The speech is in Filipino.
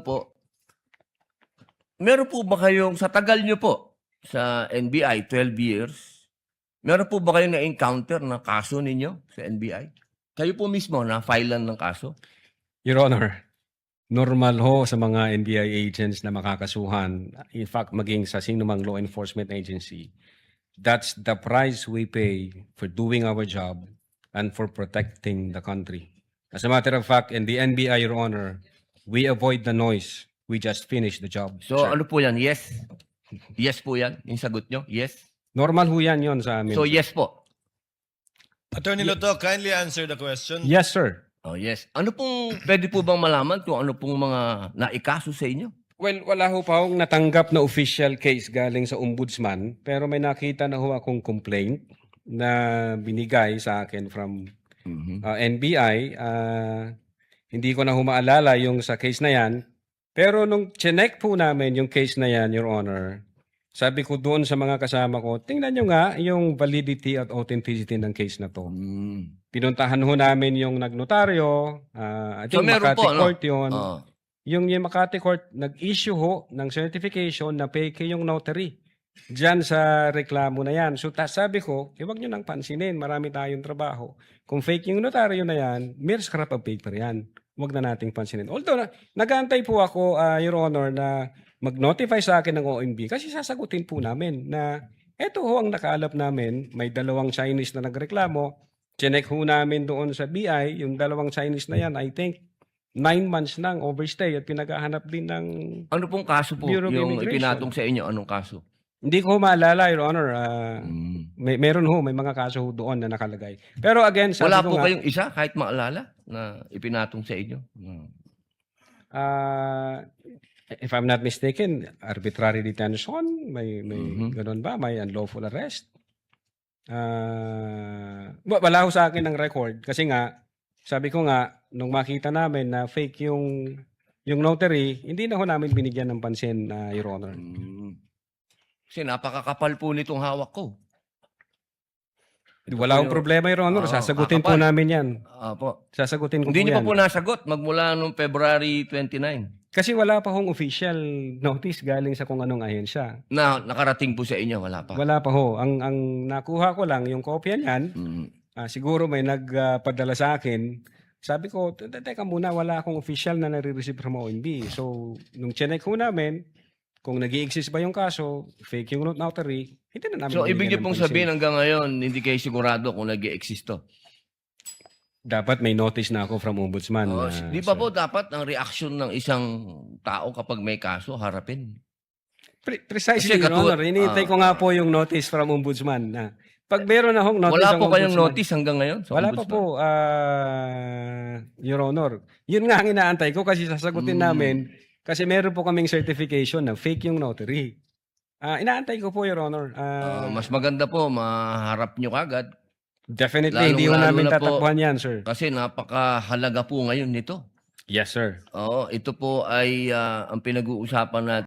po, meron po ba kayong, sa tagal nyo po, sa NBI, 12 years, meron po ba kayong na-encounter na kaso ninyo sa NBI? Kayo po mismo na-filean ng kaso? Your Honor, normal ho sa mga NBI agents na makakasuhan, in fact, maging sa sinumang law enforcement agency, that's the price we pay for doing our job and for protecting the country. As a matter of fact, in the NBI, Your Honor, we avoid the noise. We just finish the job. So sir. ano po yan? Yes? Yes po yan? Yung sagot nyo? Yes? Normal ho yan yun sa amin. So sir. yes po? Attorney Loto, kindly answer the question. Yes, sir. Oh yes. Ano pong, pwede po bang malaman kung ano pong mga naikaso sa inyo? Well, wala ho pa akong natanggap na official case galing sa ombudsman, pero may nakita na ho akong complaint na binigay sa akin from NBI. Hindi ko na humaalala yung sa case na yan. Pero nung chinek po namin yung case na yan, Your Honor, sabi ko doon sa mga kasama ko, tingnan nyo nga yung validity at authenticity ng case na to. Pinuntahan ho namin yung nagnotaryo, I think So meron Makati po, ano? Court yun. Oh. Yung Makati Court, nag-issue ho ng certification na fake yung notary. Diyan sa reklamo na yan. So sabi ko, huwag nyo nang pansinin, marami tayong trabaho. Kung fake yung notaryo na yan, mere scrap of paper yan. Huwag na nating pansinin. Although, nag-aantay po ako, Your Honor, na mag-notify sa akin ng OMB kasi sasagutin po namin na eto ho ang nakaalap namin, may dalawang Chinese na nagreklamo. Chinek ho namin doon sa BI, yung dalawang Chinese na yan, I think, 9 months nang overstay at pinaghahanap din ng... Ano pong kaso po Bureau of yung Immigration. ipinatong sa inyo? Anong kaso? Hindi ko maalala, Your Honor. Meron ho, may mga kaso ho doon na nakalagay. Pero again, sabi Wala ko po nga, kayong isa kahit maalala na ipinatong sa inyo? if I'm not mistaken, arbitrary detention, may ganun ba? May unlawful arrest? Wala ho sa akin ng record kasi nga, sabi ko nga, nung makita namin na fake yung notary, hindi na ho namin binigyan ng pansin, Your Honor. Kasi napakakapal po nitong hawak ko. Wala akong problema, Your Honor. Sasagutin po kakapal. namin yan. Po. Sasagutin ko Hindi po niyo yan. pa po nasagot magmula noong February 29 Kasi wala pa hong official notice galing sa kung anong ahensya. na nakarating po sa inyo. Wala pa. Wala pa ho. Ang nakuha ko lang, yung kopya niyan, siguro may nagpadala sa akin. Sabi ko, teka muna, wala akong official na nare-receive from OMB. So, nung chinek ho namin, kung nag-i-exist ba yung kaso, fake yung notary, hindi na namin So, ibig niyo binigyan ng pong pansin. sabihin hanggang ngayon, hindi kayo sigurado kung nag-i-exist to. Dapat may notice na ako from ombudsman. Di ba po dapat ang reaksyon ng isang tao kapag may kaso, harapin? Precisely, Kasi Your Honor. Hinihintay ko nga po yung notice from ombudsman. Pag meron na hong notice Wala ang po kayong ombudsman- notice hanggang ngayon? Sa Wala pa ombudsman? po, Your Honor. Yun nga ang inaantay ko kasi sasagutin namin kasi meron po kaming certification na fake yung notary. Inaantay ko po, Your Honor. Mas maganda po, maharap nyo kagad. Definitely, hindi ko lalong-lalo namin na po- tatakbuhan yan, sir. Kasi napakahalaga po ngayon nito. Yes, sir. Oo, ito po ay ang pinag-uusapan natin.